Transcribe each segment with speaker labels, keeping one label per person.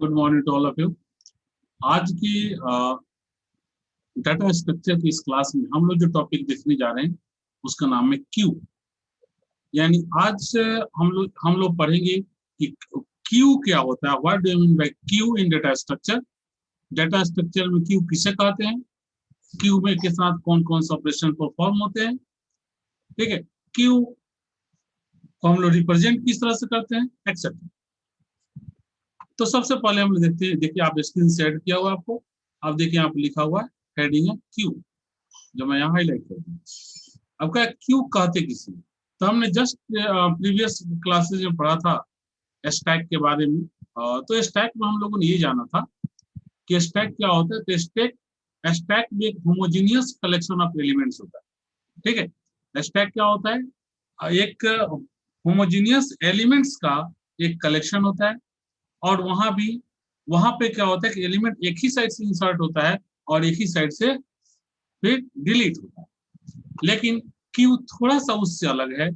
Speaker 1: Good morning to all of you. आज की data structure की इस क्लास में हम लोग जो टॉपिक देखने जा रहे हैं उसका नाम है क्यू। यानी आज से हम लोग पढ़ेंगे कि क्यू क्या होता है। What do you mean by Q in data structure. Data structure में क्यू किसे कहते हैं, क्यू में के साथ कौन कौन से ऑपरेशन परफॉर्म होते हैं। ठीक है, क्यू को हम लोग रिप्रेजेंट किस तरह से करते हैं एक्सेप्ट। तो सबसे पहले हम लोग देखते हैं, देखिए आप स्क्रीन सेट किया हुआ आपको, आप देखिए यहाँ पे लिखा हुआ है हेडिंग है क्यू, जो मैं यहाँ हाईलाइट कर दूँ। अब क्या क्यू कहते किसी, तो हमने जस्ट प्रीवियस क्लासेस में पढ़ा था स्टैक के बारे में। तो स्टैक में हम लोगों ने ये जाना था कि स्टैक क्या होता है। तो स्टैक स्टैक भी एक होमोजीनियस कलेक्शन ऑफ एलिमेंट्स होता है। ठीक है, स्टैक क्या होता है, एक होमोजीनियस एलिमेंट्स का एक कलेक्शन होता है। और वहां पे क्या होता है कि एलिमेंट एक ही साइड से इंसर्ट होता है और एक ही साइड से फिर डिलीट होता है। लेकिन क्यू थोड़ा सा उससे अलग है।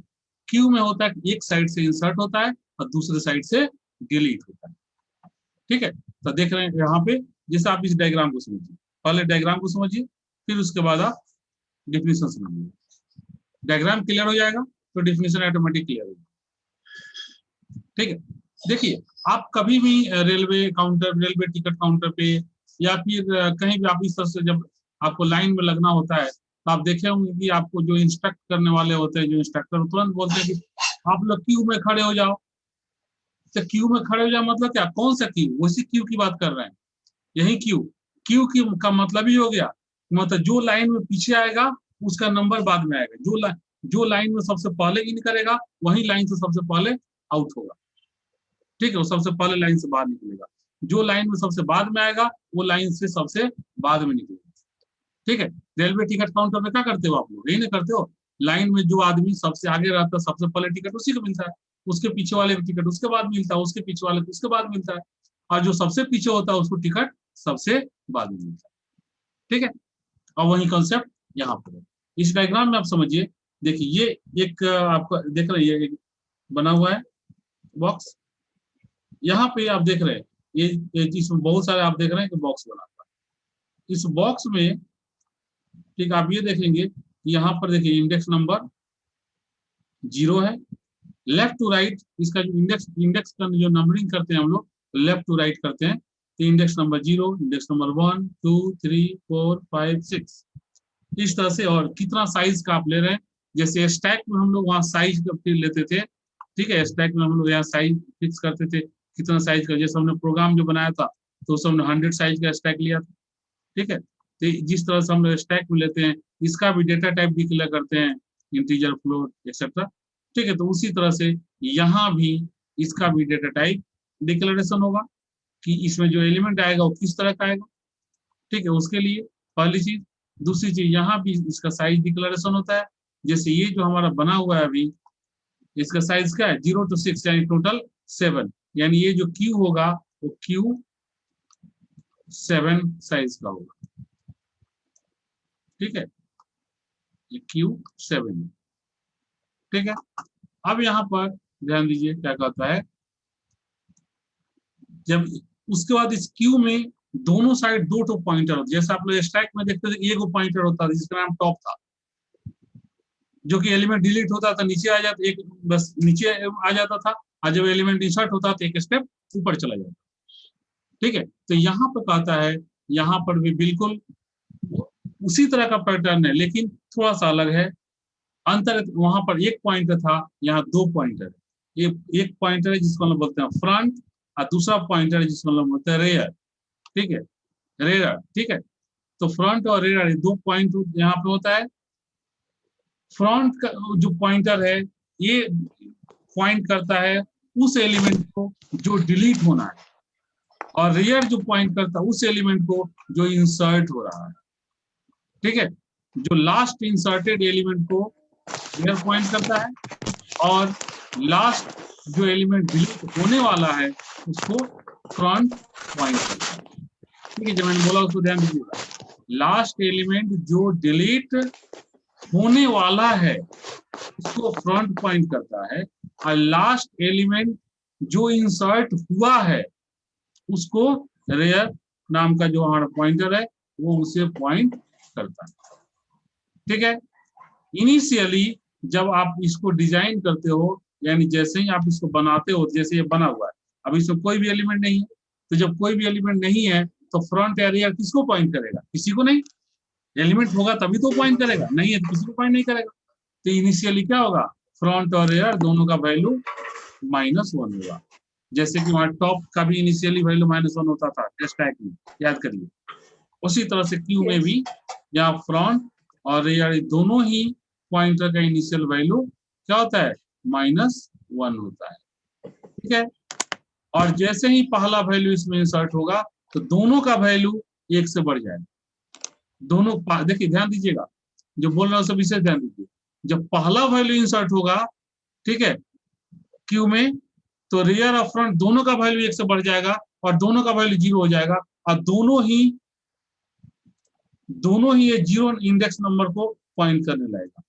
Speaker 1: क्यू में होता है कि एक साइड से इंसर्ट होता है और दूसरे साइड से डिलीट होता है। ठीक है, तो देख रहे हैं यहाँ पे, जैसे आप इस डायग्राम को समझिए, पहले डायग्राम को समझिए, फिर उसके बाद आप डिफिनेशन समझिए। डायग्राम क्लियर हो जाएगा तो डिफिनेशन ऑटोमेटिक क्लियर होगा। ठीक है, देखिए आप कभी भी रेलवे टिकट काउंटर पे या फिर कहीं भी आप इस तरह से जब आपको लाइन में लगना होता है तो आप देखे होंगे कि आपको जो इंस्ट्रक्ट करने वाले होते हैं, जो इंस्ट्रक्टर तुरंत बोलते हैं कि आप लोग क्यू में खड़े हो जाओ। तो क्यू में खड़े हो जाओ मतलब क्या, कौन सा क्यू, उसी क्यू की बात कर रहे हैं। यही क्यू, क्यू की का मतलब ही हो गया, मतलब जो लाइन में पीछे आएगा उसका नंबर बाद में आएगा। जो लाइन में सबसे पहले इन करेगा वही लाइन से सबसे पहले आउट होगा। ठीक है, वो सबसे पहले लाइन से बाहर निकलेगा। जो लाइन में सबसे बाद में आएगा वो लाइन से सबसे बाद में निकलेगा। ठीक है, रेलवे टिकट काउंटर में क्या करते हो आप लोग, यही नहीं करते हो। लाइन में जो आदमी सबसे आगे रहता है सबसे पहले टिकट उसी को मिलता है, उसके पीछे वाले को टिकट उसके बाद मिलता है, उसके पीछे वाले को उसके बाद मिलता है, और जो सबसे पीछे होता है उसको टिकट सबसे बाद में मिलता है। ठीक है, और वही कॉन्सेप्ट यहाँ पर है। इस डायग्राम में आप समझिए, देखिए ये एक आपको देख रहे हैं, ये एक बना हुआ है बॉक्स। यहाँ पे आप देख रहे हैं ये इसमें बहुत सारे आप देख रहे हैं कि बॉक्स बना हुआ है। इस बॉक्स में ठीक आप ये देखेंगे, यहाँ पर देखिए इंडेक्स नंबर 0 है। लेफ्ट टू राइट इसका जो इंडेक्स इंडेक्स का जो नंबरिंग करते हैं हम लोग, लेफ्ट टू राइट करते हैं। तो इंडेक्स नंबर 0, इंडेक्स नंबर 1, 2, 3, 4, 5, 6 इस तरह से। और कितना साइज का आप ले रहे हैं, जैसे स्टैक में हम लोग वहाँ साइज लेते थे। ठीक है, स्टैक में हम लोग यहाँ साइज फिक्स करते थे कितना साइज का। जैसे हमने प्रोग्राम जो बनाया था तो उस हमने 100 साइज का स्टैक लिया था। ठीक है, तो जिस तरह से हम लोग स्टैक में लेते हैं, इसका भी डेटा टाइप डिक्लेयर करते हैं, इंटीजर, फ्लोट एक्सेट्रा। ठीक है, तो उसी तरह से यहाँ भी इसका भी डेटा टाइप डिक्लेरेशन होगा कि इसमें जो एलिमेंट आएगा वो किस तरह का आएगा। ठीक है, उसके लिए पहली चीज। दूसरी चीज, यहाँ भी इसका साइज डिक्लेरेशन होता है। जैसे ये जो हमारा बना हुआ है अभी, इसका साइज क्या है 0 to 6 यानी टोटल 7। यानी ये जो क्यू होगा वो क्यू 7 साइज का होगा। ठीक है, ये क्यू 7 है। ठीक है, अब यहाँ पर ध्यान दीजिए क्या कहता है, जब उसके बाद इस क्यू में दोनों साइड दो टो पॉइंटर होते, जैसे आप लोग स्टैक में देखते थे एक पॉइंटर होता था जिसका नाम टॉप था, जो कि एलिमेंट डिलीट होता था नीचे आ जाता, एक बस नीचे आ जाता था, और जब एलिमेंट इंसर्ट होता तो एक स्टेप ऊपर चला जाता। ठीक है, तो यहाँ पर कहता है, यहाँ पर भी बिल्कुल उसी तरह का पैटर्न है लेकिन थोड़ा सा अलग है। अंतर वहां पर एक पॉइंटर था, यहाँ 2 पॉइंटर है। एक पॉइंटर है जिसको हम बोलते हैं फ्रंट, और दूसरा पॉइंटर है जिसको हम बोलते हैं रेयर। ठीक है, रेयर। ठीक है, तो फ्रंट और रेयर 2 पॉइंट यहाँ पे होता है। फ्रंट का जो पॉइंटर है ये पॉइंट करता है उस एलिमेंट को जो डिलीट होना है, और रेयर जो पॉइंट करता है उस एलिमेंट को जो इंसर्ट हो रहा है। ठीक है, जो लास्ट इंसर्टेड एलिमेंट को रेयर पॉइंट करता है, और लास्ट जो एलिमेंट डिलीट होने वाला है उसको फ्रंट पॉइंट करता है। ठीक है, जब मैंने बोला उसको ध्यान दीजिएगा, लास्ट एलिमेंट जो डिलीट होने वाला है उसको फ्रंट पॉइंट करता है, और लास्ट एलिमेंट जो इंसर्ट हुआ है उसको रेयर नाम का जो हमारा पॉइंटर है वो उसे पॉइंट करता है। ठीक है, इनिशियली जब आप इसको डिजाइन करते हो, यानी जैसे ही आप इसको बनाते हो, जैसे ये बना हुआ है, अब इसमें कोई भी एलिमेंट नहीं है, तो जब कोई भी एलिमेंट नहीं है तो फ्रंट या रियर किसको पॉइंट करेगा? किसी को नहीं। एलिमेंट होगा तभी तो पॉइंट करेगा, नहीं है तो किसी को पॉइंट नहीं करेगा। तो इनिशियली क्या होगा, फ्रंट और रियर दोनों का वैल्यू -1 होगा। जैसे कि वहां टॉप का भी इनिशियली वैल्यू -1 होता था स्टैक में, याद करिए। उसी तरह से क्यू में भी यहाँ फ्रंट और रियर दोनों ही पॉइंटर का इनिशियल वैल्यू क्या होता है, -1 होता है। ठीक है, और जैसे ही पहला वैल्यू इसमें इंसर्ट होगा तो दोनों का वैल्यू 1 से बढ़ जाएगा। दोनों देखिए, ध्यान दीजिएगा, जो बोल रहा हूं सब विशेष ध्यान दीजिए। जब पहला वैल्यू इंसर्ट होगा, ठीक है, क्यू में, तो रियर और फ्रंट दोनों का वैल्यू 1 से बढ़ जाएगा और दोनों का वैल्यू 0 हो जाएगा, और दोनों ही ये 0 इंडेक्स नंबर को पॉइंट करने लगेगा।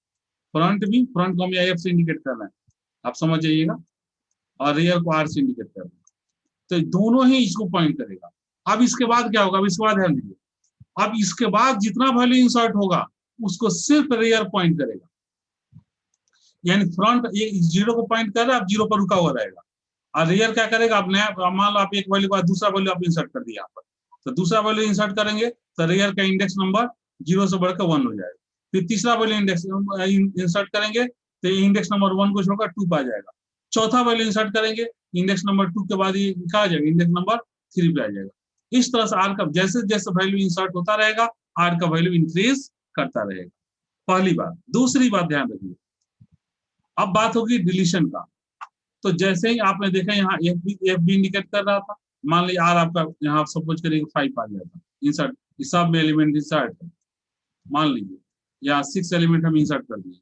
Speaker 1: फ्रंट को हमें एफ से इंडिकेट करना है, आप समझ जाइएगा, और रियर को आर से इंडिकेट करना है, तो दोनों ही इसको पॉइंट करेगा। अब इसके बाद क्या होगा, अब इसके बाद ध्यान दीजिए, अब इसके बाद जितना वैल्यू इंसर्ट होगा उसको सिर्फ रियर पॉइंट करेगा। यानी फ्रंट ये 0 को पॉइंट कर रहा है, अब 0 पर रुका हुआ रहेगा, और रियर क्या करेगा, अब नया, मान लो आप एक वैल्यू का दूसरा वैल्यू आप इंसर्ट कर दिया यहाँ पर, तो दूसरा वैल्यू इंसर्ट करेंगे तो रियर का इंडेक्स नंबर 0 से बढ़कर 1 हो जाएगा। फिर तीसरा वैल्यू इंडेक्स इंसर्ट करेंगे तो इंडेक्स नंबर 1 को छोड़कर 2 पे आ जाएगा। चौथा वैल्यू इंसर्ट करेंगे, इंडेक्स नंबर 2 के बाद ये क्या आ जाएगा, इंडेक्स नंबर 3 पे आ जाएगा। इस तरह से आर का जैसे जैसे वैल्यू इंसर्ट होता रहेगा, आर का वैल्यू इंक्रीज करता रहेगा। पहली बात। दूसरी बात ध्यान रखिए, अब बात होगी डिलीशन का। तो जैसे ही आपने देखा यहाँ एफ भी इंडिकेट कर रहा था, मान लीजिए आर आपका यहाँ आप सपोज करिए 5 आ गया था इंसर्ट, सब में एलिमेंट इंसर्ट है, मान लीजिए यहाँ 6 एलिमेंट हम इंसर्ट कर दिए।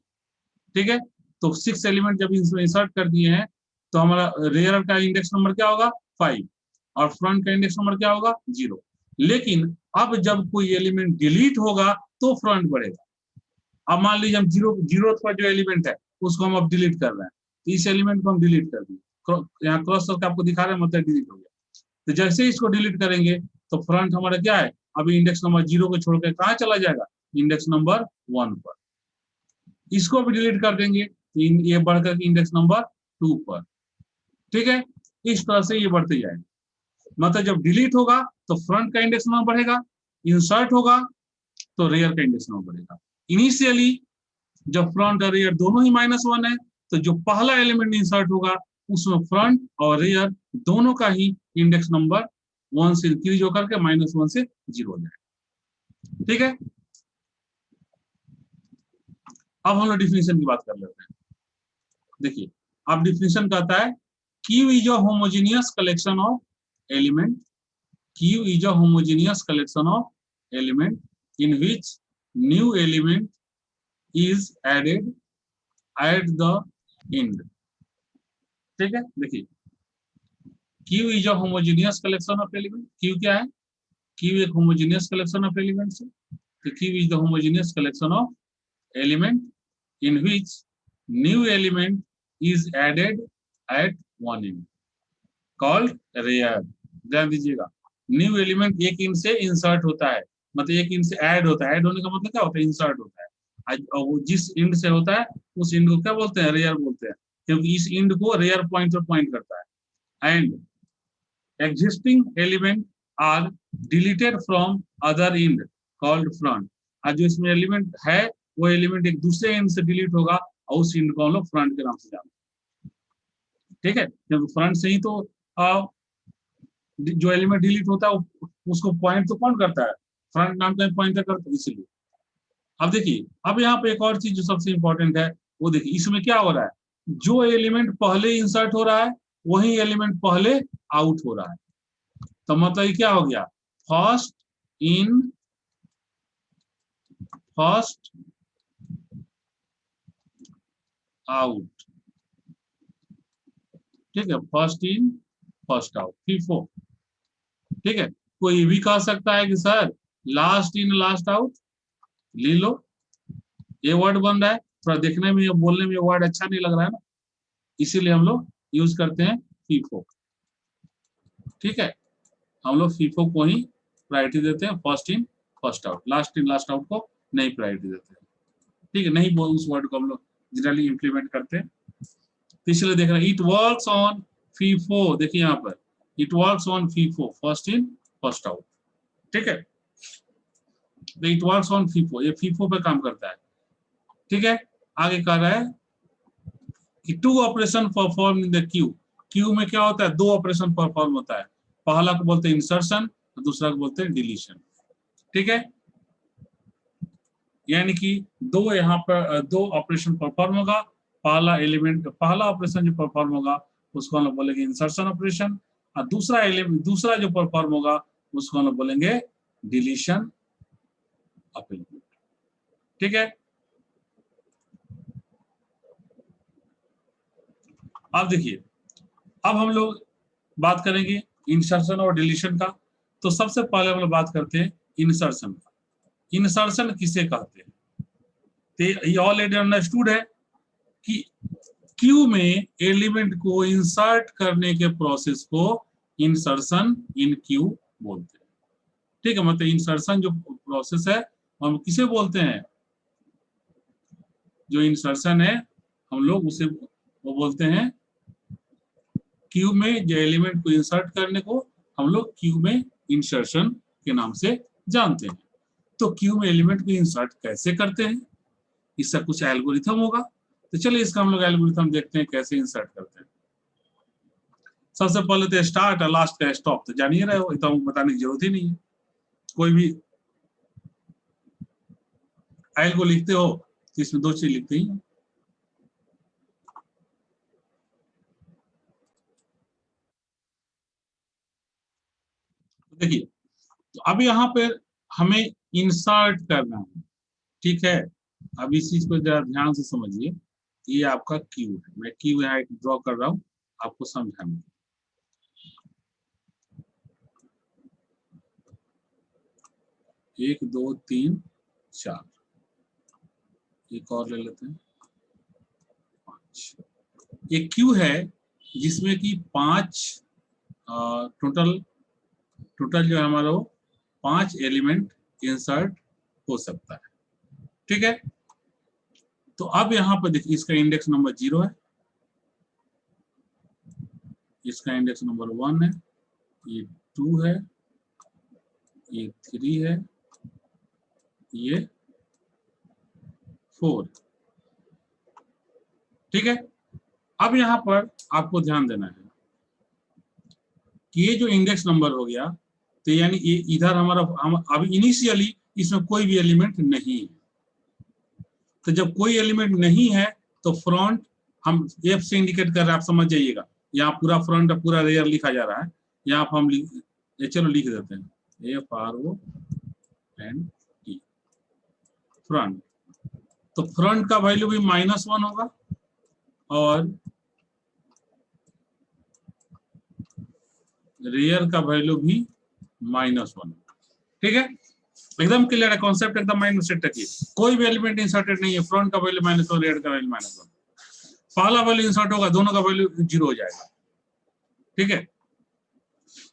Speaker 1: ठीक है, तो 6 एलिमेंट जब इंसर्ट कर दिए हैं तो हमारा रेयर का इंडेक्स नंबर क्या होगा, 5, और फ्रंट का इंडेक्स नंबर क्या होगा, 0। लेकिन अब जब कोई एलिमेंट डिलीट होगा तो फ्रंट बढ़ेगा। अब मान लीजिए हम जीरो का जो एलिमेंट है उसको हम अब डिलीट कर रहे हैं, तो इस एलिमेंट को हम डिलीट कर दिए, यहाँ क्रॉस करके आपको दिखा रहे हैं, मतलब डिलीट हो गया। तो जैसे ही इसको डिलीट करेंगे तो फ्रंट हमारा क्या है, अभी इंडेक्स नंबर 0 को छोड़कर कहाँ चला जाएगा, इंडेक्स नंबर 1 पर। इसको भी डिलीट कर देंगे तो ये बढ़कर इंडेक्स नंबर 2 पर। ठीक है, इस तरह से ये बढ़ते जाएगा। मतलब जब डिलीट होगा तो फ्रंट का इंडेक्स नंबर बढ़ेगा, इंसर्ट होगा तो रियर का इंडेक्स नंबर बढ़ेगा। इनिशियली जब फ्रंट और रियर दोनों ही -1 है, तो जो पहला एलिमेंट इंसर्ट होगा उसमें फ्रंट और रियर दोनों का ही इंडेक्स नंबर 1 से इंक्रीज होकर के -1 से 0 हो जाएगा। ठीक है, अब हम लोग डिफिनेशन की बात कर लेते हैं। देखिए, अब डिफिनेशन कहता है Q is a homogeneous collection of element. Q is a homogeneous collection of element in which new element is added at the end. ठीक है, देखिए, Q is a homogeneous collection of element. Q क्या है, Q एक homogeneous collection of elements है। तो Q is the homogeneous collection of element in which new element is added at one end called rear. ध्यान दीजिएगा, new element एक end से insert होता है, मतलब एक इंड से ऐड होता है। ऐड होने का मतलब क्या होता है, इंसर्ट होता है। और वो जिस इंड से होता है उस इंड को क्या बोलते हैं, रेयर बोलते हैं, क्योंकि इस इंड को रेयर पॉइंट पर पॉइंट करता है। And existing element are deleted from other end called front. आज जो इसमें एलिमेंट है वो एलिमेंट एक दूसरे एंड से डिलीट होगा और उस एंड को हम लोग फ्रंट के नाम से जानते हैं। ठीक है, क्योंकि फ्रंट से ही तो जो एलिमेंट डिलीट होता है उसको पॉइंट तो कौन करता है, फ्रंट नाम का पॉइंटर करता है, इसलिए। अब देखिए, अब यहाँ पे एक और चीज जो सबसे इंपॉर्टेंट है वो देखिए, इसमें क्या हो रहा है, जो एलिमेंट पहले इंसर्ट हो रहा है वही एलिमेंट पहले आउट हो रहा है। तो मतलब क्या हो गया, फर्स्ट इन फर्स्ट आउट। ठीक है, first in first out, FIFO. ठीक है, कोई भी कह सकता है कि sir last in last out, ले लो, ये वर्ड बन रहा है, थोड़ा देखने में बोलने में वर्ड अच्छा नहीं लग रहा है ना, इसीलिए हम लोग यूज करते हैं फीफो। ठीक है, हम लोग फीफो को ही प्रायोरिटी देते हैं, first in first out, last in last out को नहीं प्रायोरिटी देते हैं। ठीक है, नहीं वो उस वर्ड को हम लोग जनरली इंप्लीमेंट करते हैं। तो इसलिए देख रहे हैं इट वर्क्स ऑन फीफो, देखिए यहाँ पर it works on FIFO, first in first out. ठीक है, तो इट वर्क्स ऑन फीफो, ये फीफो पे काम करता है। ठीक है, आगे कह रहा है कि to operation perform in the queue, queue में क्या होता है, दो ऑपरेशन परफॉर्म होता है, पहला को बोलते हैं इंसर्शन, दूसरा को बोलते हैं डिलीशन। ठीक है, यानी कि दो यहाँ पर दो ऑपरेशन परफॉर्म होगा, पहला एलिमेंट, पहला ऑपरेशन जो परफॉर्म होगा उसको हम लोग बोलेंगे इंसर्शन ऑपरेशन, और दूसरा एलिमेंट, दूसरा जो परफॉर्म होगा उसको हम लोग बोलेंगे डिलीशन ऑफ एलिमेंट। ठीक है, अब देखिए, अब हम लोग बात करेंगे इंसर्शन और डिलीशन का। तो सबसे पहले हम लोग बात करते हैं इंसर्शन का। इंसर्शन किसे कहते हैं, तो ये ऑलरेडी अंडरस्टूड है कि क्यू में एलिमेंट को इंसर्ट करने के प्रोसेस को इंसर्शन इन क्यू बोलते हैं। ठीक है, मतलब इंसर्शन जो प्रोसेस है हम किसे बोलते हैं, जो इंसर्शन है हम लोग उसे वो बोलते हैं, क्यू में जो एलिमेंट को इंसर्ट करने को हम लोग क्यू में इंसर्शन के नाम से जानते हैं। तो क्यू में एलिमेंट को इंसर्ट कैसे करते हैं, इसका कुछ एल्गोरिथम होगा। तो चलिए इसका हम लोग एल्गोरिथम देखते हैं कैसे इंसर्ट करते हैं। सबसे पहले तो स्टार्ट और लास्ट का स्टॉप तो जान ही रहे हो, तो बताने की जरूरत ही नहीं है। कोई भी एल्गो लिखते हो तो इसमें दो चीज लिखते ही। देखिए, तो अब यहाँ पे हमें इंसर्ट करना है। ठीक है, अब इस चीज को जरा ध्यान से समझिए, ये आपका क्यू है, मैं क्यू यहाँ ड्रॉ कर रहा हूँ आपको समझाने। एक दो तीन चार, एक और ले लेते हैं, पांच। ये क्यू है जिसमें कि पांच टोटल जो है हमारा वो 5 एलिमेंट इंसर्ट हो सकता है। ठीक है, तो अब यहाँ पर देखिए इसका इंडेक्स नंबर 0 है, इसका इंडेक्स नंबर 1 है, ये 2 है, ये 3 है, ये 4। ठीक है, अब यहाँ पर आपको ध्यान देना है कि ये जो इंडेक्स नंबर हो गया, तो यानी ये इधर हमारा हम अभी इनिशियली इसमें कोई भी एलिमेंट नहीं है। तो जब कोई एलिमेंट नहीं है तो फ्रंट हम एफ से इंडिकेट कर रहे हैं, आप समझ जाइएगा। यहाँ पूरा फ्रंट पूरा रेयर लिखा जा रहा है, यहाँ पर हम चलो लिख देते हैं FRONT, फ्रंट। तो फ्रंट का वैल्यू भी -1 होगा और रेयर का वैल्यू भी -1। ठीक है, एकदम क्लियर है कॉन्सेप्ट, एकदम माइंड में सेट रखिए। कोई भी एलिमेंट इंसर्टेड नहीं है, फ्रंट का वैल्यू -1, रेयर का वैल्यू -1। पहला वैल्यू इंसर्ट होगा, दोनों का वैल्यू 0 हो जाएगा। ठीक है,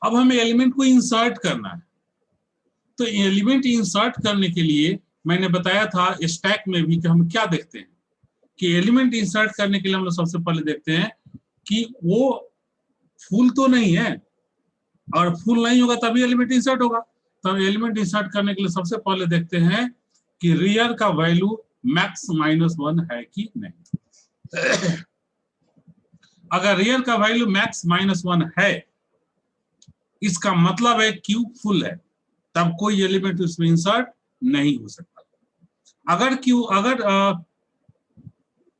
Speaker 1: अब हमें एलिमेंट को इंसर्ट करना है। तो एलिमेंट इंसर्ट करने के लिए मैंने बताया था स्टैक में भी कि हम क्या देखते हैं कि एलिमेंट इंसर्ट करने के लिए हम लोग सबसे पहले देखते हैं कि वो फुल तो नहीं है, और फुल नहीं होगा तभी एलिमेंट इंसर्ट होगा। तो एलिमेंट इंसर्ट करने के लिए सबसे पहले देखते हैं कि रियर का वैल्यू मैक्स -1 है कि नहीं। अगर रियर का वैल्यू मैक्स -1 है, इसका मतलब है क्यू फुल है, तब कोई एलिमेंट उसमें इंसर्ट नहीं हो सकता। अगर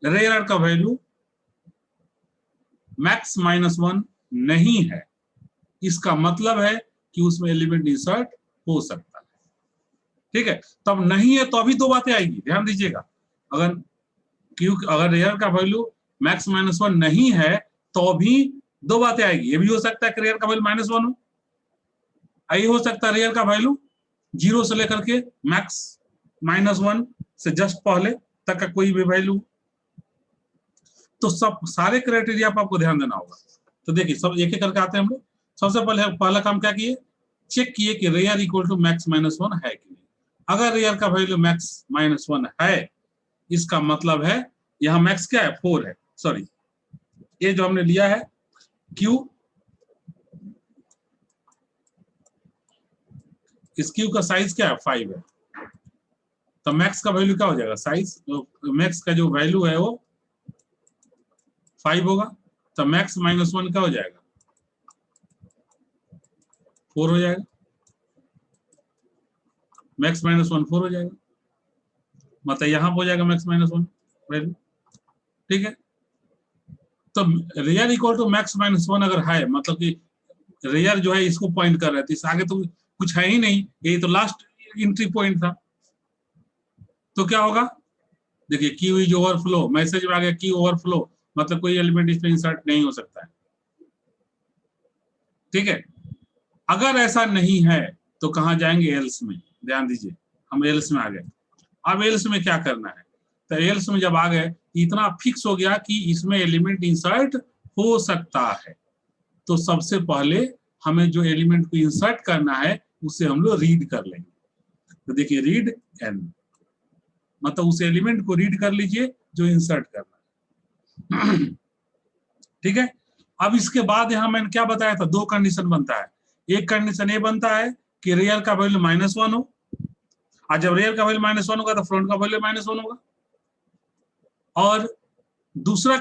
Speaker 1: रेयर का वैल्यू मैक्स -1 नहीं है, इसका मतलब है कि उसमें एलिमेंट इंसर्ट हो सकता है। ठीक है, तब नहीं है तो अभी दो बातें आएगी, ध्यान दीजिएगा। अगर रेयर का वैल्यू मैक्स -1 नहीं है तो भी दो बातें आएगी। ये भी हो सकता है कि रेयर का वैल्यू -1 हो, यही हो सकता है रेयर का वैल्यू 0 से लेकर के मैक्स -1 से जस्ट पहले तक का कोई भी वैल्यू। तो सब सारे क्राइटेरिया पर आपको ध्यान देना होगा। तो देखिए सब एक एक करके आते हैं हम लोग। सबसे पहले पहला काम क्या किए, चेक किए कि rear equal to max minus one है कि नहीं। अगर रेयर का वैल्यू मैक्स माइनस वन है, इसका मतलब है यहाँ मैक्स क्या है, 4 है, सॉरी ये जो हमने लिया है क्यू, इस क्यू का साइज क्या है, 5 है, तो मैक्स का वैल्यू क्या हो जाएगा, साइज तो मैक्स का जो वैल्यू है वो 5 होगा, तो मैक्स माइनस वन क्या हो जाएगा, 4 हो जाएगा, मैक्स माइनस वन 4 हो जाएगा, मतलब यहां पर हो जाएगा मैक्स माइनस वन वैल्यू। ठीक है, तो rare equal to max minus one अगर है, मतलब कि रेयर जो है इसको पॉइंट कर रहे थे, इस आगे तो कुछ है ही नहीं, ये तो लास्ट एंट्री पॉइंट था, तो क्या होगा, देखिए क्यू इज ओवरफ्लो, मैसेज में आ गया क्यू ओवरफ्लो, मतलब कोई एलिमेंट इसमें इंसर्ट नहीं हो सकता है। ठीक है, अगर ऐसा नहीं है तो कहां जाएंगे, एल्स में, ध्यान दीजिए हम एल्स में आ गए। अब एल्स में क्या करना है, तो एल्स में जब आ गए इतना फिक्स हो गया कि इसमें एलिमेंट इंसर्ट हो सकता है, तो सबसे पहले हमें जो एलिमेंट को इंसर्ट करना है उसे हम लोग रीड कर लेंगे। तो देखिए रीड एन, मतलब उस एलिमेंट को रीड कर लीजिए जो इंसर्ट करना है। ठीक है, अब इसके बाद यहां मैंने क्या बताया था, दो कंडीशन बनता है, एक कंडीशन ये बनता है कि रेयर का वैल्यू माइनस वन हो, और जब रेयर का वैल्यू माइनस वन होगा तो फ्रंट का वैल्यू माइनस वन होगा, और दूसरा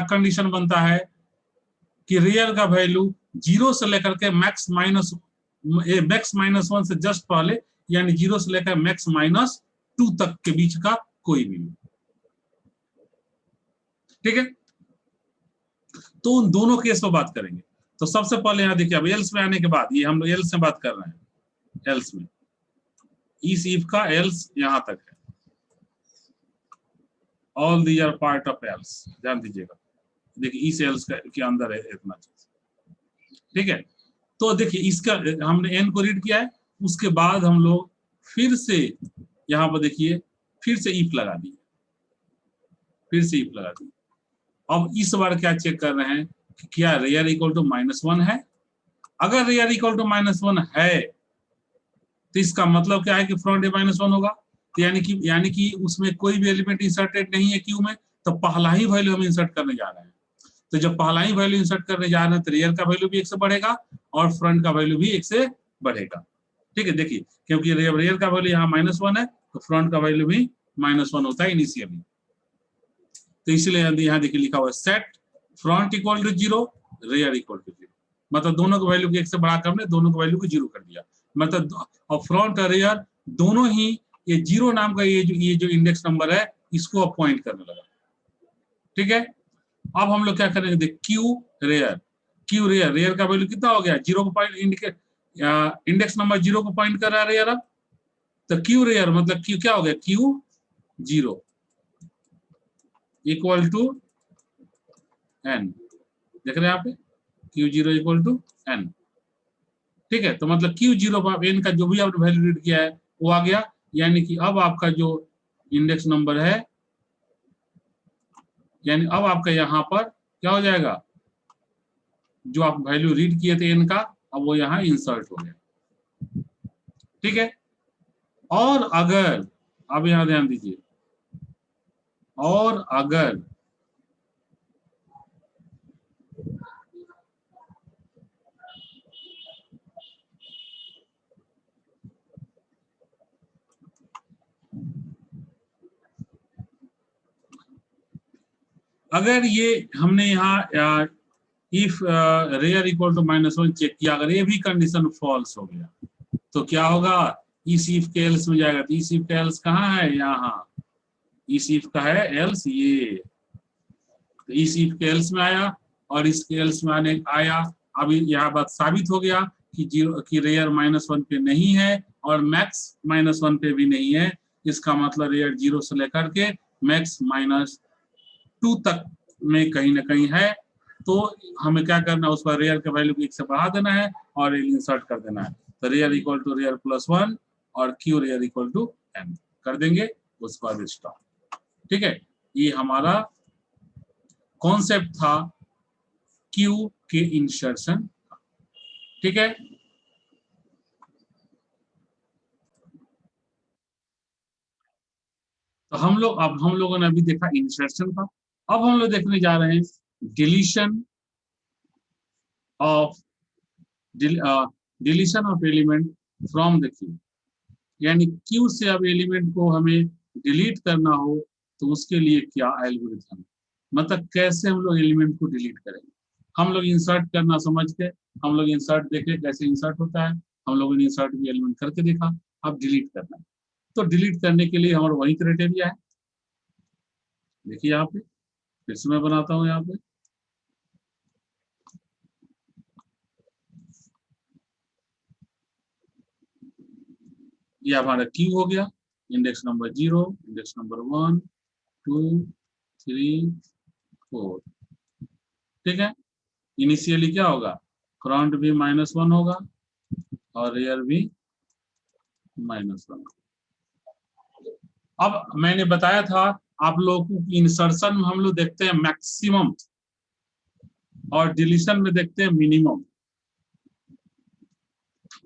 Speaker 1: कंडीशन बनता है कि रेयर का वैल्यू जीरो से लेकर के मैक्स माइनस वन से जस्ट पहले, यानी जीरो से लेकर मैक्स माइनस टू तक के बीच का कोई भी। ठीक है, तो उन दोनों केस पर बात करेंगे। तो सबसे पहले यहां देखिए, अब एल्स में आने के बाद, ये हम लोग एल्स में बात कर रहे हैं, एल्स में इस इफ का एल्स यहां तक है, all the are part of else, ध्यान दीजिएगा, देखिए इस एल्स के अंदर है इतना चीज। ठीक है, तो देखिए इसका हमने एन को रीड किया है, उसके बाद हम लोग फिर से यहां पर देखिए फिर से इफ लगा दिए, फिर से इफ लगा दिए। अब इस बार क्या चेक कर रहे हैं कि क्या rear equal to minus one है। अगर rear equal to minus one है तो इसका मतलब क्या है कि फ्रंट माइनस वन होगा, तो यानी कि उसमें कोई भी एलिमेंट इंसर्टेड नहीं है क्यू में, तो पहला ही वैल्यू हम इंसर्ट करने जा रहे हैं। तो जब पहला ही वैल्यू इंसर्ट करने जा रहे हैं तो रेयर का वैल्यू भी एक से बढ़ेगा और फ्रंट का वैल्यू भी एक से बढ़ेगा। ठीक है, देखिए क्योंकि रेयर का वैल्यू यहाँ माइनस वन है तो फ्रंट का वैल्यू भी माइनस वन होता है इनिशियली, तो इसलिए यहाँ देखिए लिखा हुआ है set front equal to zero, rear equal to zero, मतलब दोनों को वैल्यू को एक से बढ़ाकर हमने दोनों को वैल्यू को जीरो कर दिया, मतलब और फ्रंट और रेयर दोनों ही ये जीरो नाम का ये जो इंडेक्स नंबर है इसको अपॉइंट करने लगा। ठीक है, अब हम लोग क्या करेंगे, देख क्यू रेयर, रेयर का वैल्यू कितना हो गया, जीरो को point indicate, index number zero को पॉइंट कर रहा है रेयर। अब तो क्यू रेयर मतलब क्यू क्या हो गया, Q zero equal to N, देख रहे हैं यहाँ पे Q zero equal to N. ठीक है, तो मतलब क्यू जीरो एन का जो भी आपने वैल्यू रीड किया है वो आ गया, यानी कि अब आपका जो इंडेक्स नंबर है, यानी अब आपका यहाँ पर क्या हो जाएगा, जो आप वैल्यू रीड किए थे एन का, अब वो यहाँ इंसर्ट हो गया। ठीक है, और अगर, अब यहां ध्यान दीजिए, और अगर ये हमने यहाँ if rear equal to minus one check किया, अगर ये भी कंडीशन फॉल्स हो गया तो क्या होगा, इस इफ के एल्स में जाएगा, तो इस इफ का एल्स कहाँ है, यहाँ इस इफ का है एल्स ये, तो इस इफ के एल्स में आया और इस एल्स में आया। अब यहाँ बात साबित हो गया कि जीरो की रेयर माइनस वन पे नहीं है और मैक्स माइनस वन पे भी नहीं है, इसका मतलब रेयर जीरो से लेकर के मैक्स माइनस टू तक में कहीं ना कहीं है, तो हमें क्या करना है, उस पर रेयर के वैल्यू को एक से बढ़ा देना है और इंसर्ट कर देना है, तो rare equal to rare plus one और Q rare equal to N कर देंगे, उसके बाद स्टॉप। ठीक है, ये हमारा कॉन्सेप्ट था क्यू के इंसर्शन। ठीक है, तो हम लोगों ने अभी देखा इंसर्शन का, अब हम लोग देखने जा रहे हैं deletion of deletion of element from the Q. यानी क्यू से अब एलिमेंट को हमें डिलीट करना हो तो उसके लिए क्या एल्गोरिथम, मतलब कैसे हम लोग एलिमेंट को डिलीट करेंगे। हम लोग इंसर्ट करना समझ के हम लोग इंसर्ट देखे कैसे इंसर्ट होता है, हम लोगों ने इंसर्ट भी एलिमेंट करके देखा। अब डिलीट करना है, तो डिलीट करने के लिए हमारा वही क्राइटेरिया है। देखिए यहाँ पे फिर से मैं बनाता हूँ यहाँ पे, ये हमारा क्यू हो गया, इंडेक्स नंबर 0, इंडेक्स नंबर 1, 2, 3, 4। ठीक है, इनिशियली क्या होगा, फ्रंट भी -1 होगा और रियर भी -1। अब मैंने बताया था आप लोगों को इंसर्शन में हम लोग देखते हैं मैक्सिमम और डिलीशन में देखते हैं मिनिमम।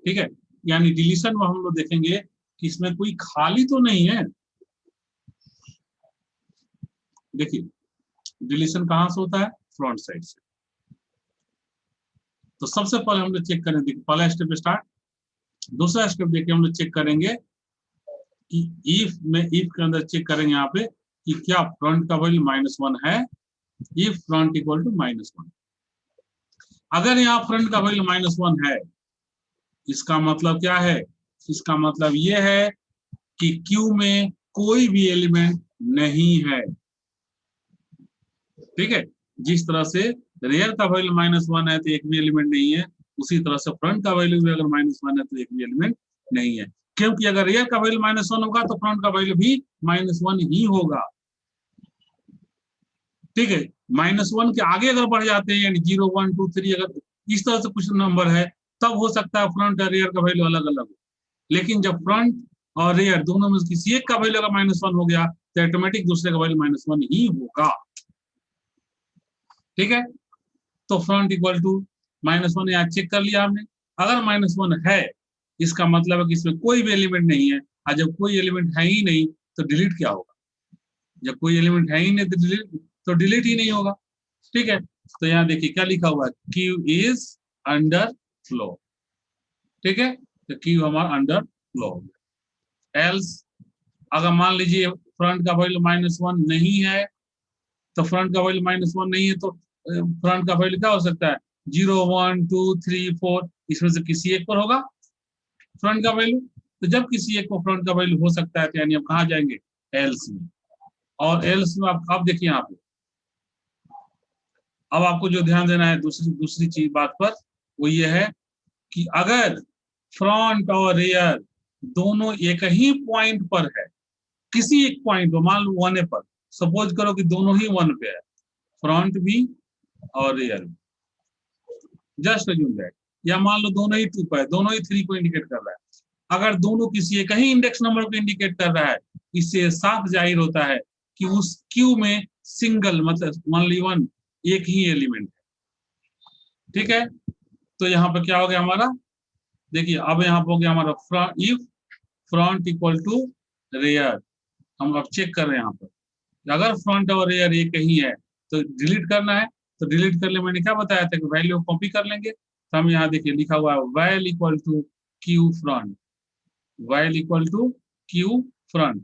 Speaker 1: ठीक है, यानी डिलीशन में हम लोग देखेंगे कि इसमें कोई खाली तो नहीं है। देखिए डिलीशन कहां से होता है, फ्रंट साइड से। तो सबसे पहले हम लोग चेक करें, देखिए पहला स्टेप स्टार्ट। दूसरा स्टेप देखिए हम लोग चेक करेंगे कि इफ में, इफ के अंदर चेक करेंगे यहाँ पे कि क्या फ्रंट का वैल्यू -1 है, इफ फ्रंट इक्वल टू -1। अगर यहाँ फ्रंट का वैल्यू -1 है, इसका मतलब क्या है, इसका मतलब ये है कि क्यू में कोई भी एलिमेंट नहीं है। ठीक है, जिस तरह से रेयर का वैल्यू -1 है तो एक भी एलिमेंट नहीं है, उसी तरह से फ्रंट का वैल्यू भी अगर -1 है तो एक भी एलिमेंट नहीं है। क्योंकि अगर रेयर का वैल्यू -1 होगा तो फ्रंट का वैल्यू भी -1 ही होगा। ठीक है, -1 के आगे अगर बढ़ जाते हैं यानी 0, 1, 2, 3 अगर इस तरह से कुछ नंबर है, तब हो सकता है फ्रंट और रेयर का वैल्यू अलग अलग हो। लेकिन जब फ्रंट और रेयर दोनों में किसी एक का वैल्यू अगर -1 हो गया तो ऑटोमेटिक दूसरे का वैल्यू -1 ही होगा। ठीक है, तो फ्रंट इक्वल टू -1 यहाँ चेक कर लिया हमने। अगर -1 है इसका मतलब है कि इसमें कोई भी एलिमेंट नहीं है, और जब कोई एलिमेंट है ही नहीं तो डिलीट क्या होगा, जब कोई एलिमेंट है ही नहीं तो डिलीट ही नहीं होगा। ठीक है, तो यहाँ देखिए क्या लिखा हुआ है, क्यू इज अंडर फ्लो। ठीक है, तो क्यू हमारा अंडर फ्लो हो गया। एल्स अगर मान लीजिए फ्रंट का वैल्यू -1 नहीं है, तो फ्रंट का वैल्यू -1 नहीं है तो फ्रंट का वैल्यू क्या हो सकता है, 0, 1, 2, 3, 4, इसमें से किसी एक पर होगा फ्रंट का वैल्यू। तो जब किसी एक को फ्रंट का वैल्यू हो सकता है तो यानी हम कहाँ जाएंगे, एल्स में। और एल्स में आप देखिए यहाँ पे, अब आपको जो ध्यान देना है दूसरी दूसरी चीज बात पर, वो ये है कि अगर फ्रंट और रेयर दोनों एक ही पॉइंट पर है, किसी एक पॉइंट पर, मान लो 1 पर, सपोज करो कि दोनों ही 1 पे है, फ्रंट भी और रेयर भी, जस्ट अज्यूम दैट, या मान लो दोनों ही 2 पर है, दोनों ही 3 को इंडिकेट कर रहा है। अगर दोनों किसी एक ही इंडेक्स नंबर को इंडिकेट कर रहा है, इससे साफ जाहिर होता है कि उस क्यू में सिंगल मतलब ओनली वन एक ही एलिमेंट है। ठीक है, तो यहाँ पर क्या हो गया हमारा, देखिए अब यहाँ पर हो गया हमारा if front equal to rear. हम अब चेक कर रहे हैं यहाँ पर, अगर फ्रंट और रेयर एक ही है तो डिलीट करना है। तो डिलीट कर ले, मैंने क्या बताया था कि वैल्यू कॉपी कर लेंगे। तो हम यहाँ देखिए लिखा हुआ है val equal to Q front, val equal to Q front,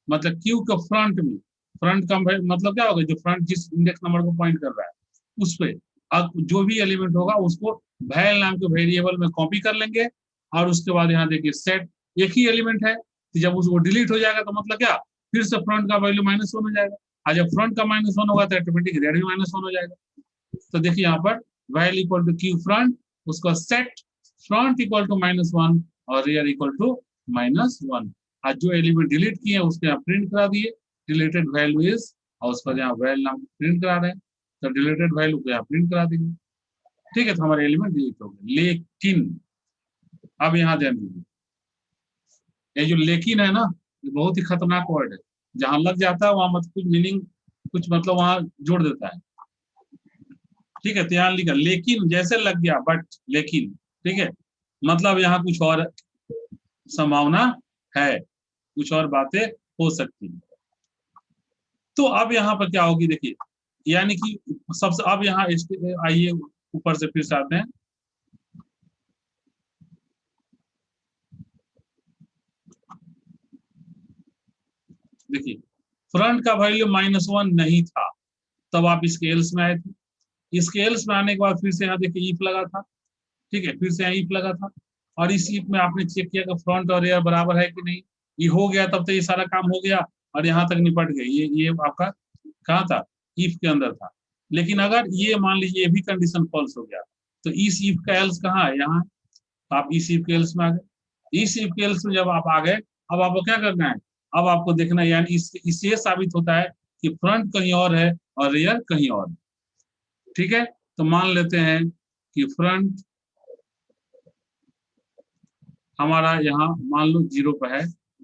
Speaker 1: मतलब क्यू के फ्रंट में, फ्रंट का मतलब क्या होगा, जो फ्रंट जिस इंडेक्स नंबर को पॉइंट कर रहा है उस पे अब जो भी एलिमेंट होगा उसको वैल नाम के वेरिएबल में कॉपी कर लेंगे। और उसके बाद यहाँ देखिए सेट एक ही एलिमेंट है, तो जब उसको डिलीट हो जाएगा तो मतलब क्या, फिर से फ्रंट का वैल्यू -1 हो जाएगा। और जब फ्रंट का -1 होगा तो ऑटोमेटिक रेयर भी -1 हो जाएगा। तो देखिए यहाँ पर val equal to Q front, उसका सेट फ्रंट इक्वल टू -1 और रेयर इक्वल टू -1। आज जो एलिमेंट डिलीट किए हैं उसके यहाँ प्रिंट करा दिए, डिलीटेड वैल्यू इज, और उसका यहाँ वैल नाम प्रिंट करा रहे हैं, तो डिलीटेड वैल्यू को यहाँ प्रिंट करा देंगे। ठीक है, तो हमारे एलिमेंट डिलीट हो गए। लेकिन अब यहाँ ध्यान दीजिए, ये जो लेकिन है ना, ये बहुत ही खतरनाक वर्ड है। जहां लग जाता है वहां मतलब कुछ मीनिंग, कुछ मतलब वहां जोड़ देता है। ठीक है, तो यहाँ लिखा लेकिन, जैसे लग गया बट लेकिन, ठीक है, मतलब यहाँ कुछ और संभावना है, कुछ और बातें हो सकती है। तो अब यहाँ पर क्या होगी देखिए, यानी कि सबसे अब यहाँ आइए ऊपर से फिर से आते हैं। देखिए फ्रंट का वैल्यू -1 नहीं था, तब आप इसके एल्स में आए थे। इसके एल्स में आने के बाद फिर से यहाँ देखिए इफ लगा था, ठीक है, फिर से यहाँ इफ लगा था, और इस इफ में आपने चेक किया कि फ्रंट और रियर बराबर है कि नहीं। ये हो गया तब तो ये सारा काम हो गया और यहाँ तक निपट गए। ये आपका कहाँ था, इफ के अंदर था। लेकिन अगर ये मान लीजिए ये भी कंडीशन फॉल्स हो गया, तो इस इफ का एल्स कहाँ है, यहाँ। आप इस इफ के एल्स में आ गए। इस इफ के एल्स में जब आप आ गए, अब आपको क्या करना है, अब आपको देखना है, यानी इससे ये साबित होता है कि फ्रंट कहीं और है और रियर कहीं और है। ठीक है, तो मान लेते हैं कि फ्रंट हमारा यहाँ मान लो 0 पे है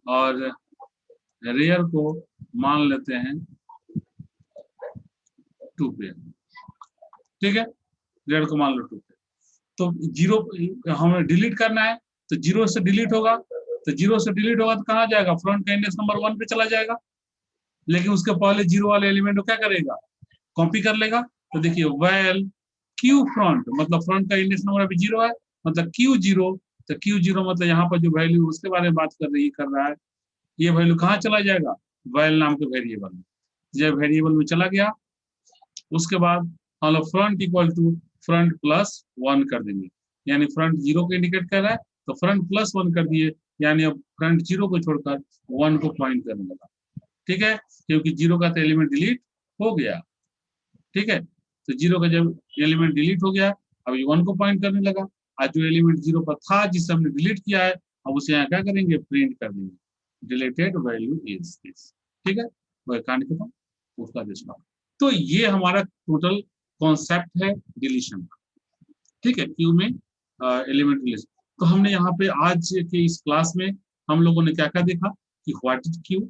Speaker 1: और रियर को मान लेते हैं 2 पे। ठीक है, रियर को मान लो 2 पे। तो 0 हमें डिलीट करना है, तो 0 से डिलीट होगा, तो 0 से डिलीट होगा तो कहाँ जाएगा, फ्रंट का इंडेक्स नंबर 1 पे चला जाएगा। लेकिन उसके पहले 0 वाले एलिमेंट को क्या करेगा, कॉपी कर लेगा। तो देखिए वेल क्यू फ्रंट, मतलब फ्रंट का इंडेक्स नंबर अभी 0 है, मतलब Q0। तो Q0 मतलब यहाँ पर जो वैल्यू उसके बारे में बात कर रहा है, ये वैल्यू कहाँ चला जाएगा, वेल नाम के वेरिएबल में। जब वेरिएबल में चला गया, उसके बाद हम लोग front equal to front plus 1 कर देंगे। यानी फ्रंट 0 को इंडिकेट कर रहा है, तो फ्रंट प्लस 1 कर दिए, यानी अब फ्रंट 0 को छोड़कर 1 को पॉइंट करने लगा। ठीक है, क्योंकि 0 का तो एलिमेंट डिलीट हो गया। ठीक है, तो 0 का जब एलिमेंट डिलीट हो गया, अब ये 1 को पॉइंट करने लगा। आज जो एलिमेंट 0 पर था जिसे हमने डिलीट किया है, अब उसे यहाँ क्या करेंगे, प्रिंट कर देंगे, डिलीटेड वैल्यू इज दिस। ठीक है, वह कहानी खत्म, उसका दिशा। तो ये हमारा टोटल कॉन्सेप्ट है डिलीशन का। ठीक है, क्यू में एलिमेंट डिलीशन। तो हमने यहाँ पे आज के इस क्लास में हम लोगों ने क्या क्या देखा कि what is Q,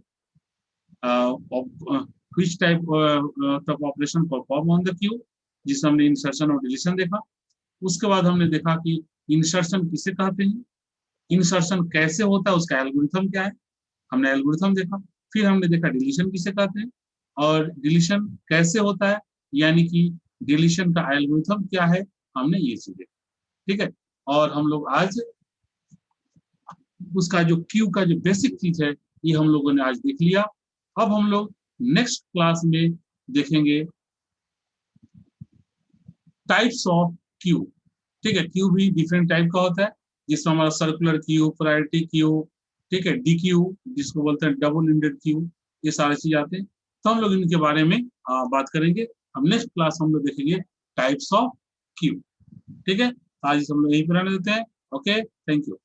Speaker 1: which type of operation perform on the queue, जिसमें हमने इंसर्शन और डिलीशन देखा। उसके बाद हमने देखा कि इंसर्शन किसे कहते हैं, इंसर्शन कैसे होता है, उसका एल्गोरिथम क्या है, हमने एल्गोरिथम देखा। फिर हमने देखा डिलीशन किसे कहते हैं और डिलीशन कैसे होता है, यानी कि डिलीशन का एल्गोरिथम क्या है, हमने ये चीज देखा। ठीक है, और हम लोग आज उसका जो क्यू का जो बेसिक चीज है ये हम लोगों ने आज देख लिया। अब हम लोग नेक्स्ट क्लास में देखेंगे टाइप्स ऑफ क्यू। ठीक है, क्यू भी डिफरेंट टाइप का होता है, जिसमें हमारा सर्कुलर क्यू, प्रायोरिटी क्यू, ठीक है, डी क्यू जिसको बोलते हैं डबल इंडेड क्यू, ये सारे चीज आते हैं। तो हम लोग इनके बारे में बात करेंगे। हम नेक्स्ट क्लास हम लोग देखेंगे टाइप्स ऑफ क्यू। ठीक है, आज हम लोग यही पर रहने देते हैं। Okay, thank you.